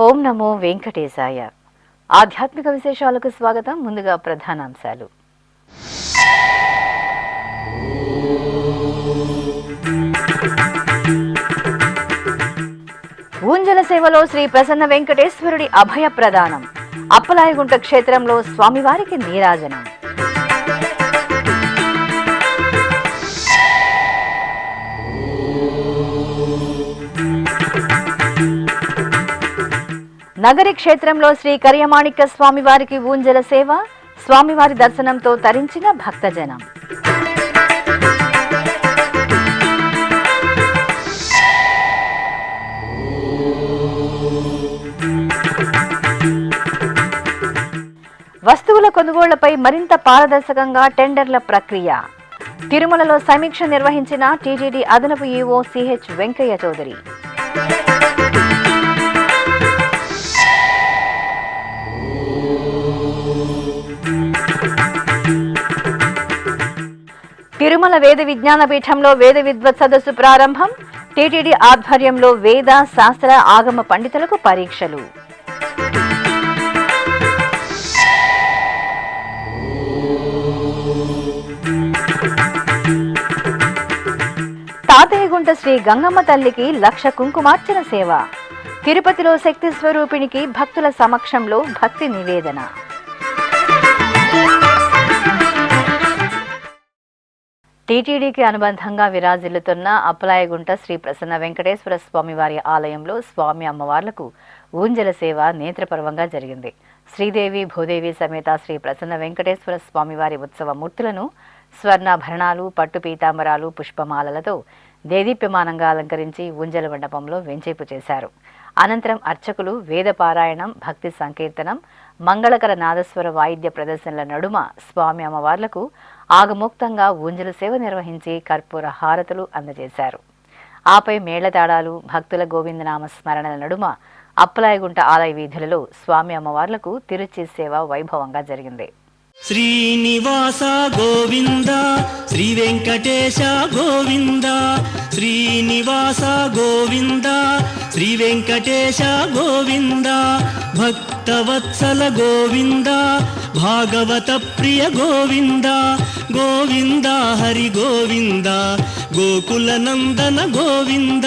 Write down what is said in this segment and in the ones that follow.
ఓం నమో వెంకటేశాయ. ఆధ్యాత్మిక విశేషాలకు స్వాగతం. ముందుగా ప్రధానాంశాలు. ఊంజల సేవలో శ్రీ ప్రసన్న వెంకటేశ్వరుడి అభయ ప్రదానం. అప్పలాయగుంట క్షేత్రంలో స్వామివారికి నీరాజనం. నగరి క్షేత్రంలో శ్రీ కర్యమాణిక్య స్వామివారికి ఊంజల సేవ. స్వామివారి దర్శనంతో తరించిన భక్తజనం. వస్తువుల కొనుగోళ్లపై మరింత పారదర్శకంగా టెండర్ల ప్రక్రియ. తిరుమలలో సమీక్ష నిర్వహించిన టీటీడీ అదనపు ఈవో సిహెచ్ వెంకయ్య చౌదరి. తిరుమల వేద విజ్ఞాన పీఠంలో వేద విద్వత్ సదస్సు ప్రారంభం. టీటీడీ ఆధ్వర్యంలో వేద శాస్త్ర ఆగమ పండితులకు పరీక్షలు. తాతయ్యగుంట శ్రీ గంగమ్మ తల్లికి 1,00,000 కుంకుమార్చన సేవ. తిరుపతిలో శక్తి స్వరూపిణికి భక్తుల సమక్షంలో భక్తి నివేదన. టీటీడీకి అనుబంధంగా విరాజిల్లుతున్న అప్పలాయగుంట శ్రీ ప్రసన్న వెంకటేశ్వర స్వామివారి ఆలయంలో స్వామి అమ్మవార్లకు ఊంజల సేవ నేత్రపర్వంగా జరిగింది. శ్రీదేవి భూదేవి సమేత శ్రీ ప్రసన్న వెంకటేశ్వర స్వామివారి ఉత్సవ మూర్తులను స్వర్ణాభరణాలు, పట్టు పీతాంబరాలు, పుష్పమాలలతో దేదీప్యమానంగా అలంకరించి ఊంజల మండపంలో వెంచేపు చేశారు. అనంతరం అర్చకులు వేద పారాయణం, భక్తి సంకీర్తనం, మంగళకర నాదస్వర వాయిద్య ప్రదర్శనల నడుమ స్వామి అమ్మవార్లకు ఆగమోక్తంగా ఊంజల సేవ నిర్వహించి కర్పూర హారతులు అందజేశారు. ఆపై మేళతాళాలు, భక్తుల గోవిందనామ స్మరణల నడుమ అప్పలాయగుంట ఆలయ వీధులలో స్వామి అమ్మవార్లకు తిరుచి సేవ వైభవంగా జరిగింది. శ్రీనివాస గోవింద, శ్రీ వెంకటేశ గోవింద, శ్రీనివాస గోవింద, శ్రీ వెంకటేశ గోవింద, భక్తవత్సల గోవింద, భాగవత ప్రియ గోవింద, గోవింద హరి గోవింద, గోకుల నందన గోవింద.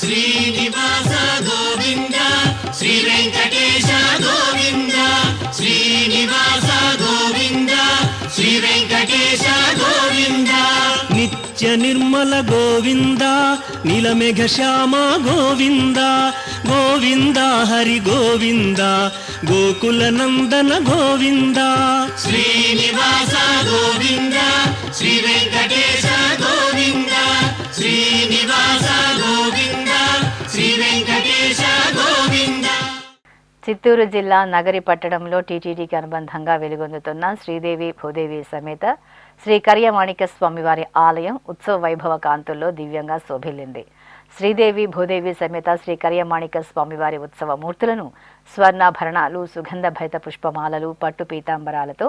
శ్రీనివాస గోవింద, శ్రీ వెంకటేశ గోవింద, శ్రీనివాస గోవింద, శ్రీ వెంకటేశ గోవింద. నిత్య నిర్మల గోవింద, నీలమేఘ శ్యామ గోవింద, గోవింద హరి గోవింద, గోకుల నందన గోవింద. శ్రీనివాస గోవింద, శ్రీ వెంకటేశ గోవింద, శ్రీనివాస గోవింద, శ్రీ వెంకటేశ గోవింద. చిత్తూరు జిల్లా నగరి పట్టణంలో టీటీడీకి అనుబంధంగా వెలుగొందుతున్న శ్రీదేవి భూదేవి సమేత శ్రీ కర్యమాణిక్య స్వామివారి ఆలయం ఉత్సవ వైభవ కాంతుల్లో దివ్యంగా శోభిల్లింది. శ్రీదేవి భూదేవి సమేత శ్రీ కర్యమాణిక్య స్వామివారి ఉత్సవ మూర్తులను స్వర్ణాభరణాలు, సుగంధ భైత పుష్పమాలలు, పట్టు పీతాంబరాలతో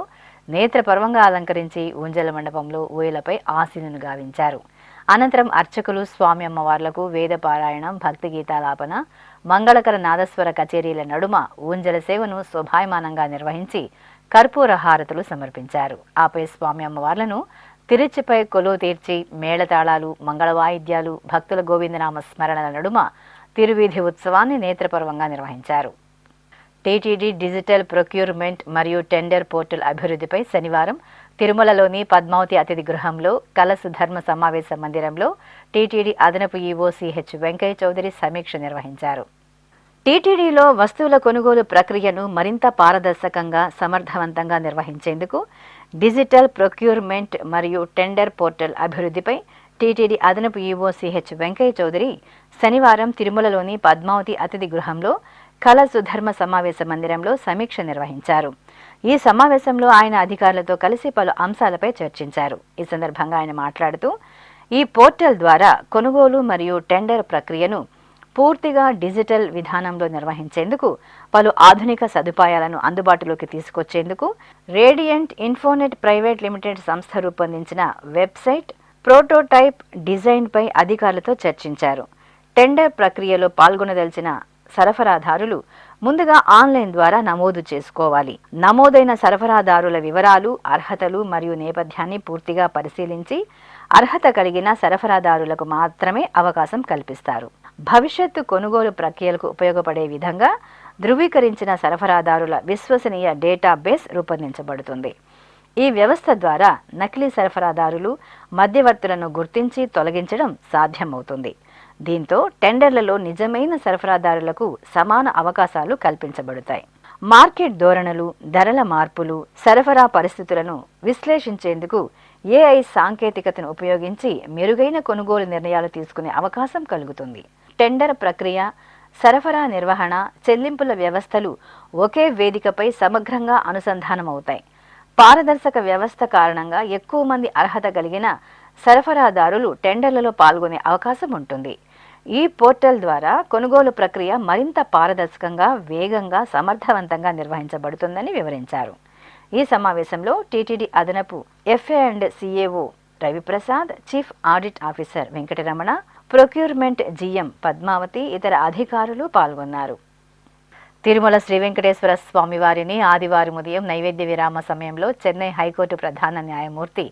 నేత్రపర్వంగా అలంకరించి ఊంజల మండపంలో ఊయలపై ఆసీనులు గావించారు. అనంతరం అర్చకులు స్వామి అమ్మవార్లకు వేద పారాయణం, భక్తి గీతాలాపన, మంగళకర నాదస్వర కచేరీల నడుమ ఊంజల సేవను శోభాయమానంగా నిర్వహించి కర్పూర హారతులు సమర్పించారు. ఆపై స్వామి అమ్మవార్లను తిరుచిపై కొలువు తీర్చి మేళతాళాలు, మంగళవాయిద్యాలు, భక్తుల గోవిందనామ స్మరణల నడుమ తిరువీధి ఉత్సవాన్ని నేత్రపర్వంగా నిర్వహించారు. టీటీడీ డిజిటల్ ప్రొక్యూర్మెంట్ మరియు టెండర్ పోర్టల్ అభివృద్ధిపై శనివారం తిరుమలలోని పద్మావతి అతిథి గృహంలో కలసు ధర్మ సమావేశ మందిరంలో టీటీడీ అదనపు ఈవో సిహెచ్ వెంకయ్య చౌదరి సమీక్ష నిర్వహించారు. టీటీడీలో వస్తువుల కొనుగోలు ప్రక్రియను మరింత పారదర్శకంగా, సమర్థవంతంగా నిర్వహించేందుకు డిజిటల్ ప్రొక్యూర్మెంట్ మరియు టెండర్ పోర్టల్ అభివృద్ధిపై టీటీడీ అదనపు ఈవో సిహెచ్ వెంకయ్య చౌదరి శనివారం తిరుమలలోని పద్మావతి అతిథి గృహంలో కళ సుధర్మ సమావేశ మందిరంలో సమీక్ష నిర్వహించారు. ఈ సమావేశంలో ఆయన అధికారులతో కలిసి పలు అంశాలపై చర్చించారు. ఈ సందర్భంగా ఆయన మాట్లాడుతూ, ఈ పోర్టల్ ద్వారా కొనుగోలు మరియు టెండర్ ప్రక్రియను పూర్తిగా డిజిటల్ విధానంలో నిర్వహించేందుకు పలు ఆధునిక సదుపాయాలను అందుబాటులోకి తీసుకొచ్చేందుకు రేడియంట్ ఇన్ఫోనెట్ ప్రైవేట్ లిమిటెడ్ సంస్థ రూపొందించిన వెబ్సైట్ ప్రోటోటైప్ డిజైన్పై అధికారులతో చర్చించారు. టెండర్ ప్రక్రియలో పాల్గొనదలిచిన సరఫరాదారులు ముందుగా ఆన్లైన్ ద్వారా నమోదు చేసుకోవాలి. నమోదైన సరఫరాదారుల వివరాలు, అర్హతలు మరియు నేపథ్యాన్ని పూర్తిగా పరిశీలించి అర్హత కలిగిన సరఫరాదారులకు మాత్రమే అవకాశం కల్పిస్తారు. భవిష్యత్తు కొనుగోలు ప్రక్రియలకు ఉపయోగపడే విధంగా ధృవీకరించిన సరఫరాదారుల విశ్వసనీయ డేటాబేస్ రూపొందించబడుతుంది. ఈ వ్యవస్థ ద్వారా నకిలీ సరఫరాదారులు, మధ్యవర్తులను గుర్తించి తొలగించడం సాధ్యమవుతుంది. దీంతో టెండర్లలో నిజమైన సరఫరాదారులకు సమాన అవకాశాలు కల్పించబడతాయి. మార్కెట్ ధోరణులు, ధరల మార్పులు, సరఫరా పరిస్థితులను విశ్లేషించేందుకు ఏఐ సాంకేతికతను ఉపయోగించి మెరుగైన కొనుగోలు నిర్ణయాలు తీసుకునే అవకాశం కలుగుతుంది. టెండర్ ప్రక్రియ, సరఫరా నిర్వహణ, చెల్లింపుల వ్యవస్థలు ఒకే వేదికపై సమగ్రంగా అనుసంధానమవుతాయి. పారదర్శక వ్యవస్థ కారణంగా ఎక్కువ మంది అర్హత కలిగిన సరఫరాదారులు టెండర్లలో పాల్గొనే అవకాశం ఉంటుంది. ఈ పోర్టల్ ద్వారా కొనుగోలు ప్రక్రియ మరింత పారదర్శకంగా, వేగంగా, సమర్థవంతంగా నిర్వహించబడుతుందని వివరించారు. ఈ సమావేశంలో టీటీడీ అదనపు FA and CAO Raviprasad, chief audit officer Venkataramana, procurement GM Padmavathi, ఇతర అధికారులు పాల్గొన్నారు. తిరుమల శ్రీ వెంకటేశ్వర స్వామివారిని ఆదివారం ఉదయం నైవేద్య విరామ సమయంలో చెన్నై హైకోర్టు ప్రధాన న్యాయమూర్తి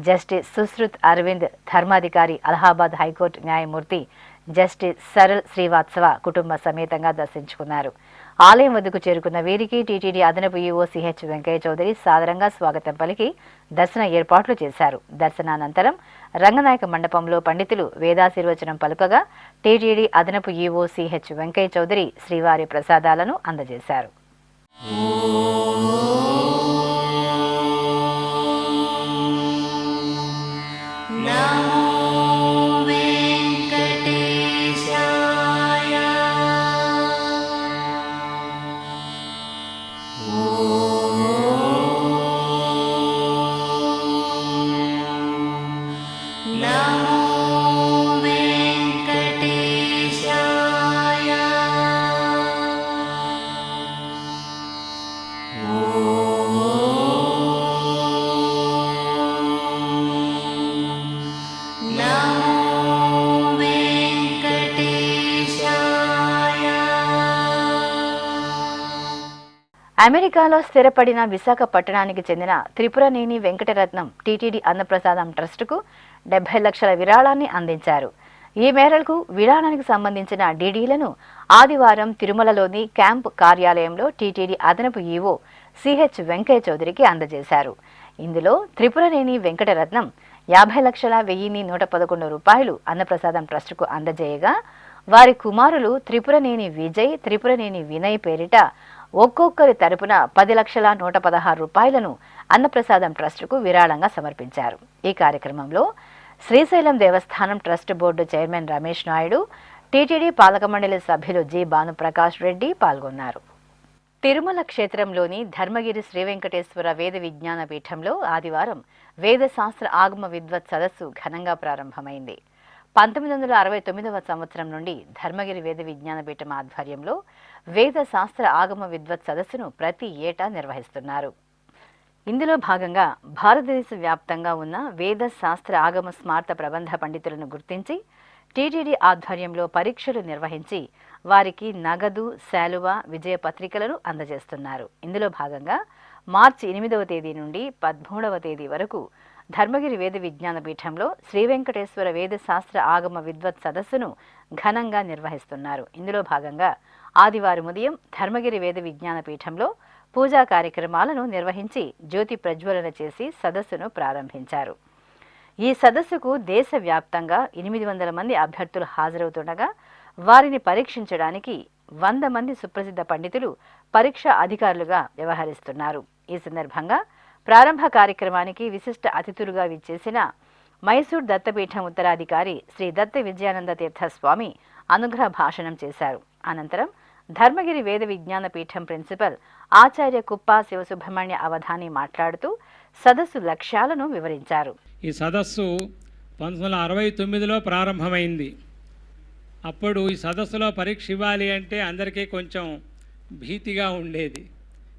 జస్టిస్ సుశ్రుత్ అరవింద్, ధర్మాధికారి అలహాబాద్ హైకోర్టు న్యాయమూర్తి జస్టిస్ సరల్ శ్రీవాత్సవ కుటుంబ సమేతంగా దర్శించుకున్నారు. ఆలయం వద్దకు చేరుకున్న వీరికి టీటీడీ అదనపు ఈఓ సిహెచ్ వెంకయ్య చౌదరి సాదరంగా స్వాగతం పలికి దర్శన ఏర్పాట్లు చేశారు. దర్శనానంతరం రంగనాయక మండపంలో పండితులు వేదాశీర్వచనం పలుకగా టీటీడీ అదనపు ఈఓ సిహెచ్ వెంకయ్య చౌదరి శ్రీవారి ప్రసాదాలను అందజేశారు. అమెరికాలో స్థిరపడిన విశాఖపట్టణానికి చెందిన త్రిపురనేని వెంకటరత్నం టీటీడీ అన్నప్రసాదం ట్రస్టుకు 70 లక్షల విరాళాన్ని అందించారు. ఈ మేరకు విరాళానికి సంబంధించిన డీడీలను ఆదివారం తిరుమలలోని క్యాంప్ కార్యాలయంలో టీటీడీ అదనపు ఈవో సిహెచ్ వెంకయ్య చౌదరికి అందజేశారు. ఇందులో త్రిపురనేని వెంకటరత్నం 50,111 రూపాయలు అన్నప్రసాదం ట్రస్టుకు అందజేయగా, వారి కుమారులు త్రిపురనేని విజయ్, త్రిపురనేని వినయ్ పేరిట ఒక్కొక్కరి తరపున 10,116 రూపాయలను అన్నప్రసాదం ట్రస్టుకు విరాళంగా సమర్పించారు. ఈ కార్యక్రమంలో శ్రీశైలం దేవస్థానం trust board chairman Ramesh Naidu, TTD పాలక మండలి సభ్యులు జి భానుప్రకాష్ రెడ్డి పాల్గొన్నారు. తిరుమల క్షేత్రంలోని ధర్మగిరి శ్రీ వెంకటేశ్వర వేద విజ్ఞాన పీఠంలో ఆదివారం వేదశాస్త్ర ఆగమ విద్వత్ సదస్సు ఘనంగా ప్రారంభమైంది. 1969వ సంవత్సరం నుండి ధర్మగిరి వేద విజ్ఞాన పీఠం ఆధ్వర్యంలో వేద శాస్త్ర ఆగమ విద్వత్ సదస్సును ప్రతి ఏటా నిర్వహిస్తున్నారు. ఇందులో భాగంగా భారతదేశ వ్యాప్తంగా ఉన్న వేద శాస్త్ర ఆగమ స్మార్త ప్రబంధ పండితులను గుర్తించి టీటీడీ ఆధ్వర్యంలో పరీక్షలు నిర్వహించి వారికి నగదు, శాలువ, విజయ పత్రికలను అందజేస్తున్నారు. ఇందులో భాగంగా మార్చి 8వ తేదీ నుండి 13వ తేదీ వరకు ధర్మగిరి వేద విజ్ఞాన పీఠంలో శ్రీ వెంకటేశ్వర వేద శాస్త్ర ఆగమ విద్వత్ సదస్సును ఘనంగా నిర్వహిస్తున్నారు. ఇందులో భాగంగా ఆదివారం ఉదయం ధర్మగిరి వేద విజ్ఞాన పీఠంలో పూజా కార్యక్రమాలను నిర్వహించి జ్యోతి ప్రజ్వలన చేసి సదస్సును ప్రారంభించారు. ఈ సదస్సుకు దేశవ్యాప్తంగా 800 మంది అభ్యర్థులు హాజరవుతుండగా వారిని పరీక్షించడానికి 100 మంది సుప్రసిద్ధ పండితులు పరీక్షా అధికారులుగా వ్యవహరిస్తున్నారు. ఈ సందర్భంగా ప్రారంభ కార్యక్రమానికి విశిష్ట అతిథులుగా విచ్చేసిన మైసూర్ దత్తపీఠం ఉత్తరాధికారి శ్రీ దత్త విజయానంద తీర్థ స్వామి అనుగ్రహ భాషణం చేశారు. అనంతరం ధర్మగిరి వేద విజ్ఞాన పీఠం ప్రిన్సిపల్ ఆచార్య కుప్ప శివసుబ్రహ్మణ్య అవధాని మాట్లాడుతూ సదస్సు లక్ష్యాలను వివరించారు. ఈ సదస్సు 1969లో ప్రారంభమైంది. అప్పుడు ఈ సదస్సులో పరీక్ష ఇవ్వాలి అంటే అందరికీ కొంచెం భీతిగా ఉండేది.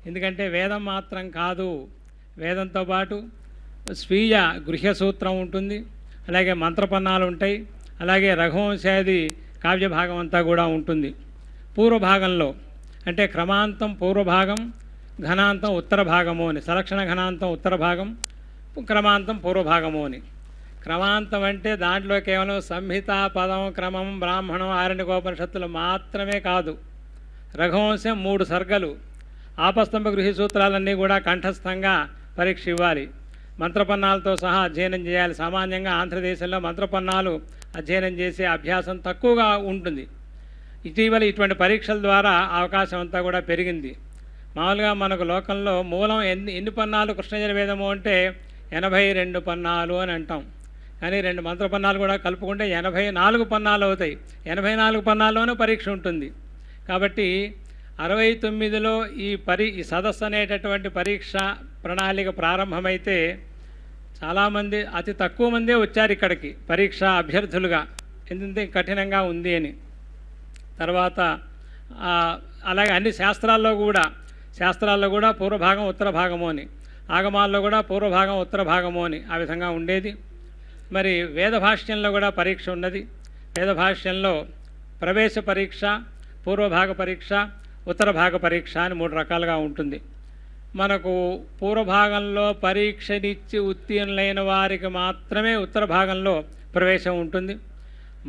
ఎందుకంటే వేదం మాత్రం కాదు, వేదంతో పాటు స్వీయ గృహ్య సూత్రం ఉంటుంది, అలాగే మంత్రపన్నాలు ఉంటాయి, అలాగే రఘువంశాది కావ్యభాగం అంతా కూడా ఉంటుంది. పూర్వభాగంలో అంటే క్రమాంతం పూర్వభాగం, ఘనాంతం ఉత్తర భాగము అని, సలక్షణ ఘనాంతం ఉత్తర భాగం, క్రమాంతం పూర్వభాగము అని. క్రమాంతం అంటే దాంట్లో కేవలం సంహిత, పదం, క్రమం, బ్రాహ్మణం, ఆరణ్యకోపనిషత్తులు మాత్రమే కాదు. రఘువంశం 3 సర్గలు, ఆపస్తంభ గృహి సూత్రాలన్నీ కూడా కంఠస్థంగా పరీక్ష ఇవ్వాలి. మంత్రపన్నాలతో సహా అధ్యయనం చేయాలి. సామాన్యంగా ఆంధ్రదేశంలో మంత్రపన్నాలు అధ్యయనం చేసే అభ్యాసం తక్కువగా ఉంటుంది. ఇటీవల ఇటువంటి పరీక్షల ద్వారా అవకాశం అంతా కూడా పెరిగింది. మామూలుగా మనకు లోకంలో మూలం ఎన్ని పన్నాలు కృష్ణయజుర్వేదము అంటే 82 పన్నాలు అని అంటాం. కానీ 2 మంత్రపన్నాలు కూడా కలుపుకుంటే 84 పన్నాలు అవుతాయి. 84 పన్నాల్లోనూ పరీక్ష ఉంటుంది. కాబట్టి 69లో ఈ సదస్సు అనేటటువంటి పరీక్ష ప్రణాళిక ప్రారంభమైతే చాలామంది, అతి తక్కువ మందే వచ్చారు ఇక్కడికి పరీక్ష అభ్యర్థులుగా, ఎందుకంటే కఠినంగా ఉంది అని. తర్వాత అలాగే అన్ని శాస్త్రాల్లో కూడా పూర్వభాగం ఉత్తర భాగము అని, ఆగమాల్లో కూడా పూర్వభాగం ఉత్తర భాగము అని ఆ విధంగా ఉండేది. మరి వేదభాష్యంలో కూడా పరీక్ష ఉన్నది. వేదభాష్యంలో ప్రవేశ పరీక్ష, పూర్వభాగ పరీక్ష, ఉత్తర భాగ పరీక్ష అని 3 రకాలుగా ఉంటుంది. మనకు పూర్వభాగంలో పరీక్షనిచ్చి ఉత్తీర్ణులైన వారికి మాత్రమే ఉత్తర భాగంలో ప్రవేశం ఉంటుంది.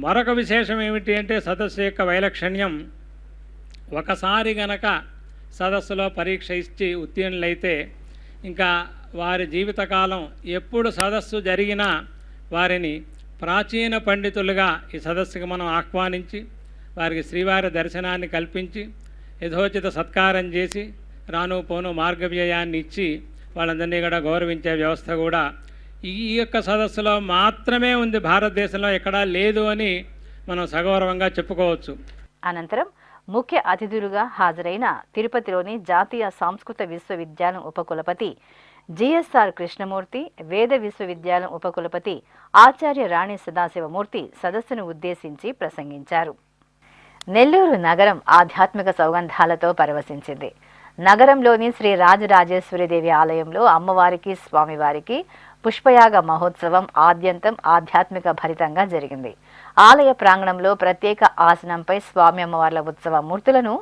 మరొక విశేషం ఏమిటి అంటే సదస్సు యొక్క వైలక్షణ్యం, ఒకసారి గనక సదస్సులో పరీక్ష ఇచ్చి ఉత్తీర్ణులైతే ఇంకా వారి జీవితకాలం ఎప్పుడు సదస్సు జరిగినా వారిని ప్రాచీన పండితులుగా ఈ సదస్సుకి మనం ఆహ్వానించి వారికి శ్రీవారి దర్శనాన్ని కల్పించి యథోచిత సత్కారం చేసి రాను పోను మార్గవ్యయాన్ని ఇచ్చి వాళ్ళందరినీ కూడా గౌరవించే వ్యవస్థ కూడా ఈ యొక్క సదస్సులో మాత్రమే ఉంది. భారతదేశంలో ఎక్కడా లేదు అని మనం సగౌరవంగా చెప్పుకోవచ్చు. అనంతరం ముఖ్య అతిథులుగా హాజరైన తిరుపతిలోని జాతీయ సంస్కృత విశ్వవిద్యాలయం ఉపకులపతి జిఎస్ఆర్ కృష్ణమూర్తి, వేద విశ్వవిద్యాలయం ఉపకులపతి ఆచార్య రాణి సదాశివమూర్తి సదస్సును ఉద్దేశించి ప్రసంగించారు. నెల్లూరు నగరం ఆధ్యాత్మిక సౌగంధాలతో పరవశించింది. నగరంలోని శ్రీ రాజరాజేశ్వరీదేవి ఆలయంలో అమ్మవారికి, స్వామివారికి పుష్పయాగ మహోత్సవం ఆద్యంతం ఆధ్యాత్మిక భరితంగా జరిగింది. ఆలయ ప్రాంగణంలో ప్రత్యేక ఆసనంపై స్వామి అమ్మవార్ల ఉత్సవ మూర్తులను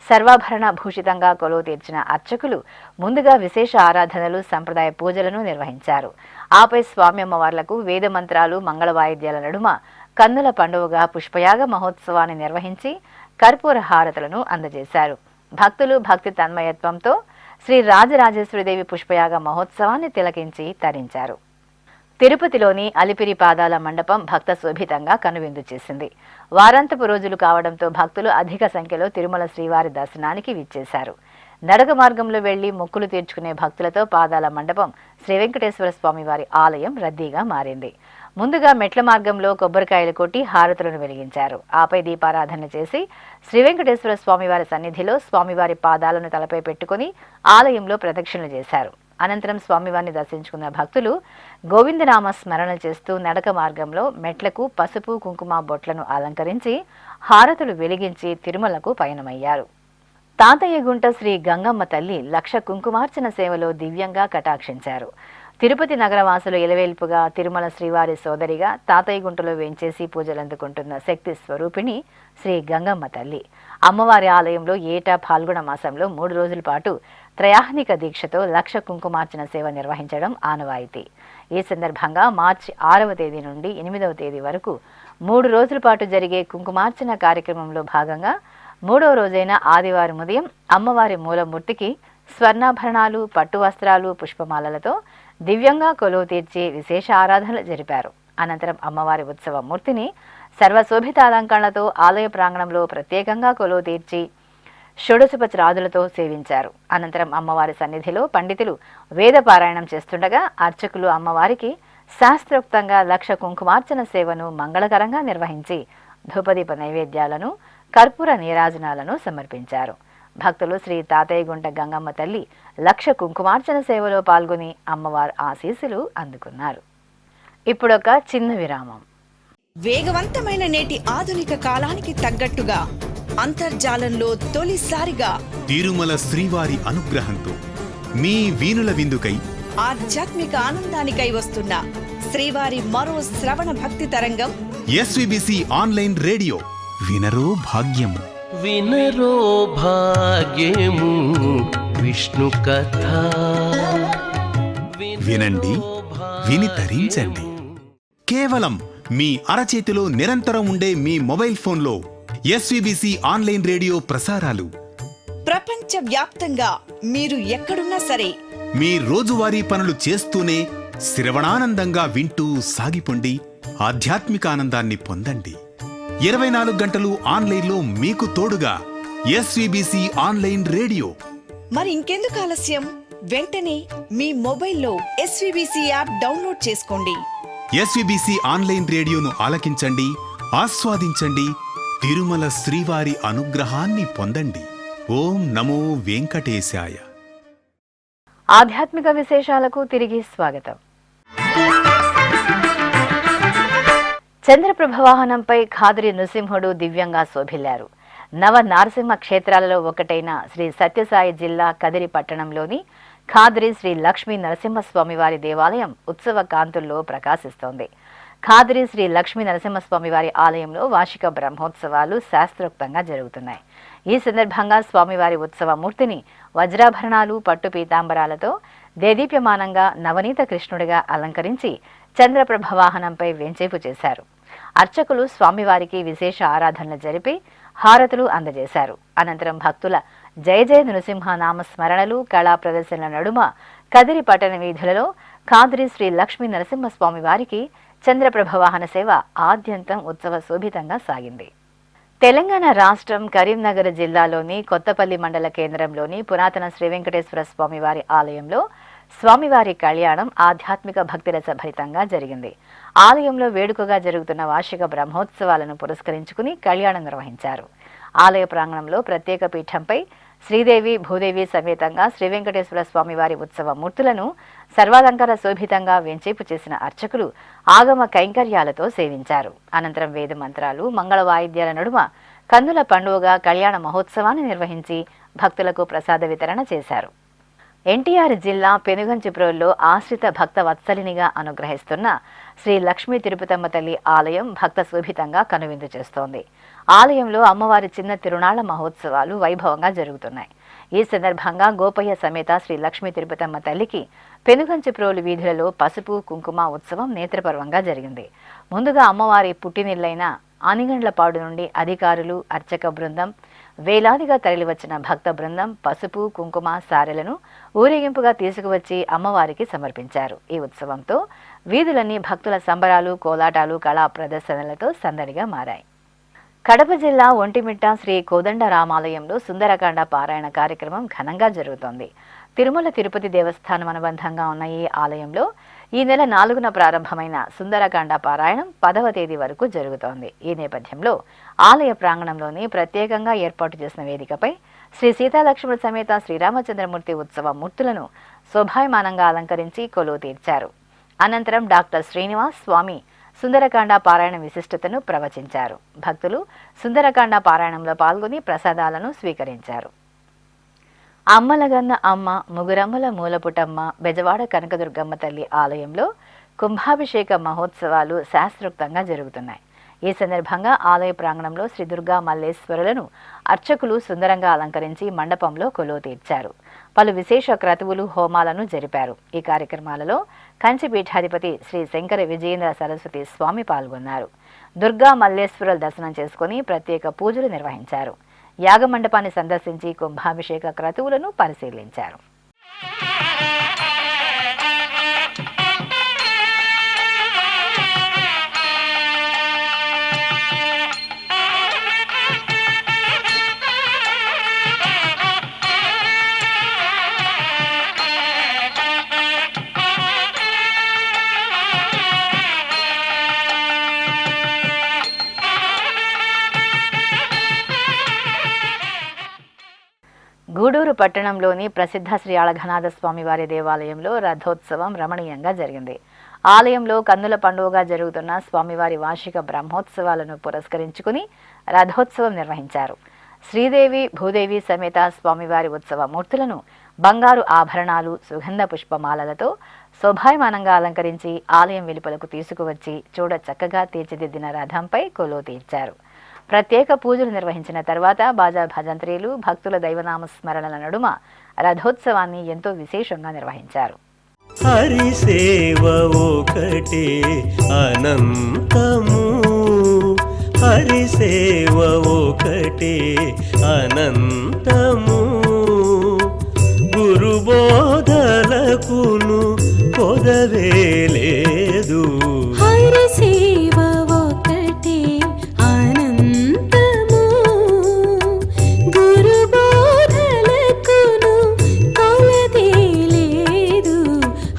సర్వాభరణ భూషితంగా కొలువు తీర్చిన అర్చకులు ముందుగా విశేష ఆరాధనలు, సంప్రదాయ పూజలను నిర్వహించారు. ఆపై స్వామి అమ్మవార్లకు వేద మంత్రాలు, మంగళ వాయిద్యాల నడుమ కన్నుల పండుగగా పుష్పయాగ మహోత్సవాన్ని నిర్వహించి కర్పూర హారతులను అందజేశారు. భక్తులు భక్తి తన్మయత్వంతో శ్రీ రాజరాజేశ్వరీదేవి పుష్పయాగ మహోత్సవాన్ని తిలకించి తరించారు. తిరుపతిలోని అలిపిరి పాదాల మండపం భక్త శోభితంగా కనువిందు చేసింది. వారాంతపు రోజులు కావడంతో భక్తులు అధిక సంఖ్యలో తిరుమల శ్రీవారి దర్శనానికి విచ్చేశారు. నడక మార్గంలో వెళ్లి మొక్కులు తీర్చుకునే భక్తులతో పాదాల మండపం శ్రీ వెంకటేశ్వర స్వామి వారి ఆలయం రద్దీగా మారింది. ముందుగా మెట్ల మార్గంలో కొబ్బరికాయలు కొట్టి హారతులను వెలిగించారు. ఆపై దీపారాధన చేసి శ్రీ వెంకటేశ్వర స్వామివారి సన్నిధిలో స్వామివారి పాదాలను తలపై పెట్టుకుని ఆలయంలో ప్రదక్షిణలు చేశారు. అనంతరం స్వామివారిని దర్శించుకున్న భక్తులు గోవిందనామ స్మరణ చేస్తూ నడక మార్గంలో మెట్లకు పసుపు కుంకుమ బొట్లను అలంకరించి హారతులు వెలిగించి తిరుమలకు పయనమయ్యారు. తాతయ్యగుంట శ్రీ గంగమ్మ తల్లి 1,00,000 కుంకుమార్చన సేవలో దివ్యంగా కటాక్షించారు. తిరుపతి నగరవాసులు ఇలవేల్పుగా తిరుమల శ్రీవారి సోదరిగా తాతయ్యగుంటలో వేంచేసి పూజలందుకుంటున్న శక్తి స్వరూపిణి శ్రీ గంగమ్మ తల్లి. అమ్మవారి ఆలయంలో ఏటా ఫాల్గుణ మాసంలో 3 రోజుల పాటు త్రయాహ్నిక దీక్షతో 1,00,000 కుంకుమార్చన సేవ నిర్వహించడం ఆనవాయితీ. ఈ సందర్భంగా మార్చి 6వ తేదీ నుండి 8వ తేదీ వరకు 3 రోజుల పాటు జరిగే కుంకుమార్చన కార్యక్రమంలో భాగంగా 3వ రోజైన ఆదివారం ఉదయం అమ్మవారి మూలమూర్తికి స్వర్ణాభరణాలు, పట్టు వస్త్రాలు, పుష్పమాలలతో దివ్యంగా కొలువు తీర్చి విశేష ఆరాధనలు జరిపారు. అనంతరం అమ్మవారి ఉత్సవ మూర్తిని సర్వశోభిత అలంకరణలతో ఆలయ ప్రాంగణంలో ప్రత్యేకంగా కొలువు తీర్చి షోడశోపచారాదులతో సేవించారు. అనంతరం అమ్మవారి సన్నిధిలో పండితులు వేద పారాయణం చేస్తుండగా అర్చకులు అమ్మవారికి శాస్త్రోక్తంగా లక్ష కుంకుమార్చన సేవను మంగళకరంగా నిర్వహించి ధూపదీప నైవేద్యాలను, కర్పూర నీరాజనాలను సమర్పించారు. భక్తులు శ్రీ తాతయ్యగుంట గంగమ్మ తల్లి లక్ష కుంకుమార్చన సేవలో పాల్గొని అమ్మవారి ఆశీస్సులు అందుకున్నారు. ఇప్పుడొక చిన్న విరామం. వేగవంతమైన నేటి ఆధునిక కాలానికి తగ్గట్టుగా అంతర్జాలంలో తొలిసారిగా తిరుమల శ్రీవారి అనుగ్రహంతో మీ వీనుల విందుకై ఆధ్యాత్మిక ఆనందానికై వస్తున్న శ్రీవారి మరో శ్రవణ భక్తి తరంగం ఎస్విబిసి ఆన్లైన్ రేడియో వినరో భాగ్యము. వినరో భాగ్యము విష్ణు కథ. వినండి, విని తరించండి. కేవలం మీ అరచేతిలో నిరంతరం ఉండే మీ మొబైల్ ఫోన్లో ఎస్విబిసి ఆన్లైన్ రేడియో ప్రసారాలు ప్రపంచ వ్యాప్తంగా మీరు ఎక్కడున్నా సరే మీ రోజువారీ పనులు చేస్తూనే శ్రవణానందంగా వింటూ సాగిపోండి, ఆధ్యాత్మిక ఆనందాన్ని పొందండి. 24 గంటలు ఆన్లైన్లో మీకు తోడుగా ఎస్విబిసి ఆన్లైన్ రేడియో. మరి ఇంకెందుకు ఆలస్యం? వెంటనే మీ మొబైల్లో ఎస్విబిసి యాప్ డౌన్లోడ్ చేసుకోండి. ఎస్విబిసి ఆన్లైన్ రేడియోను ఆలకించండి, ఆస్వాదించండి, తిరుమల శ్రీవారి అనుగ్రహాన్ని పొందండి. ఓం నమో వెంకటేశాయ. ఆధ్యాత్మిక విశేషాలకు తిరిగి స్వాగతం. చంద్రప్రభ వాహనంపై ఖాద్రి నృసింహుడు దివ్యంగా శోభిల్లారు. నవ నారసింహ క్షేత్రాలలో ఒకటైన శ్రీ సత్యసాయి జిల్లా కదిరి పట్టణంలోని ఖాద్రి శ్రీ లక్ష్మీ నరసింహస్వామివారి దేవాలయం ఉత్సవ కాంతుల్లో ప్రకాశిస్తోంది. ఖాద్రి శ్రీ లక్ష్మీ నరసింహస్వామివారి ఆలయంలో వార్షిక బ్రహ్మోత్సవాలు శాస్త్రోక్తంగా జరుగుతున్నాయి. ఈ సందర్భంగా స్వామివారి ఉత్సవ మూర్తిని వజ్రాభరణాలు, పట్టు పీతాంబరాలతో దేదీప్యమానంగా నవనీత కృష్ణుడిగా అలంకరించి చంద్రప్రభ వాహనంపై వేంచేపు చేశారు. అర్చకులు స్వామివారికి విశేష ఆరాధనలు జరిపి హారతులు అందజేశారు. అనంతరం భక్తుల జయ జయ నృసింహ నామస్మరణలు, కళా ప్రదర్శనల నడుమ కదిరి పట్టణ వీధులలో ఖాద్రి శ్రీ లక్ష్మీ నరసింహస్వామి వారికి చంద్రప్రభ వాహన సేవ ఆద్యంతం ఉత్సవ శోభితంగా సాగింది. తెలంగాణ రాష్ట్రం కరీంనగర్ జిల్లాలోని కొత్తపల్లి మండల కేంద్రంలోని పురాతన శ్రీ వెంకటేశ్వర స్వామివారి ఆలయంలో స్వామివారి కళ్యాణం ఆధ్యాత్మిక భక్తిరసభరితంగా జరిగింది. ఆలయంలో వేడుకగా జరుగుతున్న వార్షిక బ్రహ్మోత్సవాలను పురస్కరించుకుని కళ్యాణం నిర్వహించారు. ఆలయ ప్రాంగణంలో ప్రత్యేక పీఠంపై శ్రీదేవి భూదేవి సమేతంగా శ్రీ వెంకటేశ్వర స్వామివారి ఉత్సవ మూర్తులను సర్వాలంకార శోభితంగా వెంచేపు చేసిన అర్చకులు ఆగమ కైంకర్యాలతో సేవించారు. అనంతరం వేద మంత్రాలు, మంగళ వాయిద్యాల నడుమ కన్నుల పండుగగా కళ్యాణ మహోత్సవాన్ని నిర్వహించి భక్తులకు ప్రసాద వితరణ చేశారు. ఎన్టీఆర్ జిల్లా పెనుగంచిప్రోల్లో ఆశ్రిత భక్త వత్సలినిగా అనుగ్రహిస్తున్న శ్రీ లక్ష్మీ తిరుపతమ్మ తల్లి ఆలయం భక్త శోభితంగా కనువిందు చేస్తోంది. ఆలయంలో అమ్మవారి చిన్న తిరునాళ్ల మహోత్సవాలు వైభవంగా జరుగుతున్నాయి. ఈ సందర్భంగా గోపయ్య సమేత శ్రీ లక్ష్మీ తిరుపతమ్మ తల్లికి పెనుగంచిప్రోలు వీధులలో పసుపు కుంకుమ ఉత్సవం నేత్రపర్వంగా జరిగింది. ముందుగా అమ్మవారి పుట్టినిల్లైన ఆనిగండ్లపాడు నుండి అధికారులు, అర్చక బృందం, వేలాదిగా తరలివచ్చిన భక్త బృందం పసుపు కుంకుమ సారెలను ఊరేగింపుగా తీసుకువచ్చి అమ్మవారికి సమర్పించారు. ఈ ఉత్సవంతో వీధులన్నీ భక్తుల సంబరాలు, కోలాటాలు, కళా ప్రదర్శనలతో సందడిగా మారాయి. కడప జిల్లా ఒంటిమిట్ట శ్రీ కోదండ రామాలయంలో సుందరకాండ పారాయణ కార్యక్రమం ఘనంగా జరుగుతోంది. తిరుమల తిరుపతి దేవస్థానం అనుబంధంగా ఉన్న ఈ ఆలయంలో ఈ నెల 4న ప్రారంభమైన సుందరకాండ పారాయణం 10వ తేదీ వరకు జరుగుతోంది. ఈ నేపథ్యంలో ఆలయ ప్రాంగణంలోని ప్రత్యేకంగా ఏర్పాటు చేసిన వేదికపై శ్రీ సీతాలక్ష్మణ సమేత శ్రీరామచంద్రమూర్తి ఉత్సవ మూర్తులను శోభాయమానంగా అలంకరించి కొలువు తీర్చారు. అనంతరం డాక్టర్ శ్రీనివాస్ స్వామి సుందరకాండ పారాయణ విశిష్టతను ప్రవచించారు. భక్తులు సుందరకాండ పారాయణంలో పాల్గొని ప్రసాదాలను స్వీకరించారు. అమ్మలగన్న అమ్మ ముగురమ్మల మూలపుటమ్మ బెజవాడ కనకదుర్గమ్మ తల్లి ఆలయంలో కుంభాభిషేక మహోత్సవాలు శాస్త్రోక్తంగా జరుగుతున్నాయి. ఈ సందర్భంగా ఆలయ ప్రాంగణంలో శ్రీ దుర్గా మల్లేశ్వరులను అర్చకులు సుందరంగా అలంకరించి మండపంలో కొలువు తీర్చారు. పలు విశేష క్రతువులు, హోమాలను జరిపారు. ఈ కార్యక్రమాలలో కంచిపీఠాధిపతి శ్రీ శంకర విజయేంద్ర సరస్వతి స్వామి పాల్గొన్నారు. దుర్గా మల్లేశ్వరుల దర్శనం చేసుకుని ప్రత్యేక పూజలు నిర్వహించారు. యాగమండపాన్ని సందర్శించి కుంభాభిషేక క్రతువులను పరిశీలించారు. గూడూరు పట్టణంలోని ప్రసిద్ధ శ్రీ అళఘనాథ స్వామివారి దేవాలయంలో రథోత్సవం రమణీయంగా జరిగింది. ఆలయంలో కన్నుల పండుగగా జరుగుతున్న స్వామివారి వార్షిక బ్రహ్మోత్సవాలను పురస్కరించుకుని రథోత్సవం నిర్వహించారు. శ్రీదేవి భూదేవి సమేత స్వామివారి ఉత్సవ మూర్తులను బంగారు ఆభరణాలు, సుగంధ పుష్పమాలలతో శోభాయమానంగా అలంకరించి ఆలయం వెలుపలకు తీసుకువచ్చి చూడ చక్కగా తీర్చిదిద్దిన రథంపై కొలువు తీర్చారు. ప్రత్యేక పూజలు నిర్వహించిన తర్వాత బాజా భజంత్రీలు, భక్తుల దైవనామ స్మరణల నడుమ రథోత్సవాన్ని ఎంతో విశేషంగా నిర్వహించారు. హరి సేవ ఒకటే అనంతము, హరి సేవ ఒకటే అనంతము, గురుబోధలకును కొదవేలేదు. హరి సేవ ఒకటే అనంతము, గురుబోధలకును కొలదేలేదు.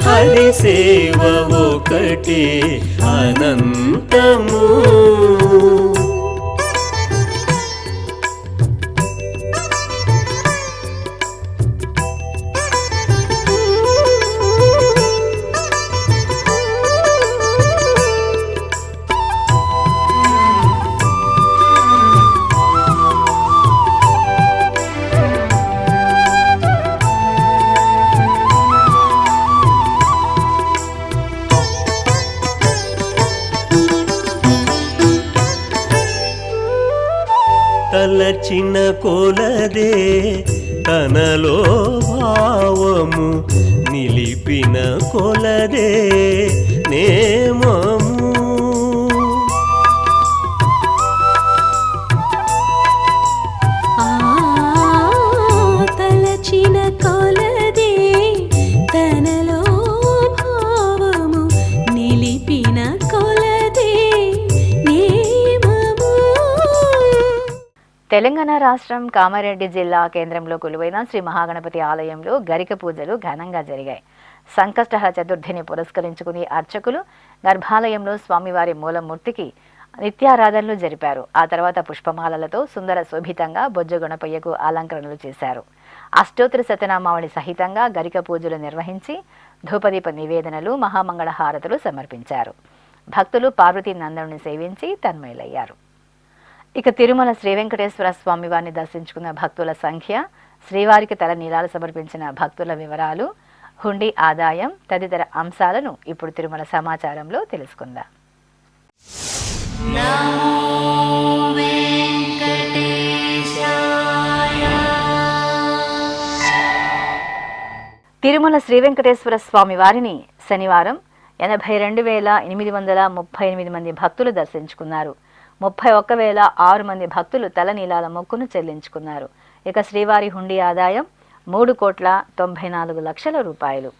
హరి సేవ ఒకటే అనంతము. తలచిన కొలదే తనలో భావము, నిలిపిన కొలదే నేమము. తలచిన కొలదే తనలో భావము, నిలిపిన కొలదే నేమము. తెలంగాణ రాష్ట్రం కామారెడ్డి జిల్లా కేంద్రంలో కొలువైన శ్రీ మహాగణపతి ఆలయంలో గరిక పూజలు ఘనంగా జరిగాయి. సంకష్టహర చతుర్థిని పురస్కరించుకుని అర్చకులు గర్భాలయంలో స్వామివారి మూలమూర్తికి నిత్యారాధనలు జరిపారు. ఆ తర్వాత పుష్పమాలలతో సుందర శోభితంగా బొజ్జ గణపయ్యకు అలంకరణలు చేశారు. అష్టోత్తర శతనామావళి సహితంగా గరిక పూజలు నిర్వహించి ధూపదీప నివేదనలు, మహామంగళ హారతులు సమర్పించారు. భక్తులు పార్వతీ నందనుని సేవించి తన్మయులయ్యారు. ఇక తిరుమల శ్రీ వెంకటేశ్వర స్వామివారిని దర్శించుకున్న భక్తుల సంఖ్య, శ్రీవారికి తల నీలాలు సమర్పించిన భక్తుల వివరాలు, హుండీ ఆదాయం తదితర అంశాలను ఇప్పుడు తిరుమల సమాచారంలో తెలుసుకుందాం. తిరుమల శ్రీ వెంకటేశ్వర స్వామి వారిని శనివారం 82,838 మంది భక్తులు దర్శించుకున్నారు. 31,006 మంది భక్తులు తలనీలాల మొక్కును చెల్లించుకున్నారు. ఇక శ్రీవారి హుండీ ఆదాయం 3,94,00,000 రూపాయలు.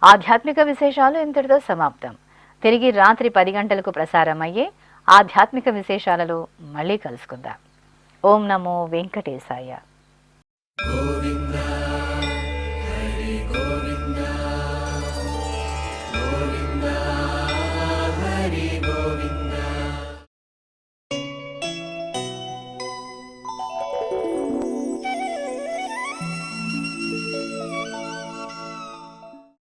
ఆధ్యాత్మిక విశేషాలు ఇంతటితో సమాప్తం. తిరిగి రాత్రి 10 గంటలకు ప్రసారమయ్యే ఆధ్యాత్మిక విశేషాలలో మళ్ళీ కలుసుకుందాం. ఓం నమో వెంకటేశాయ.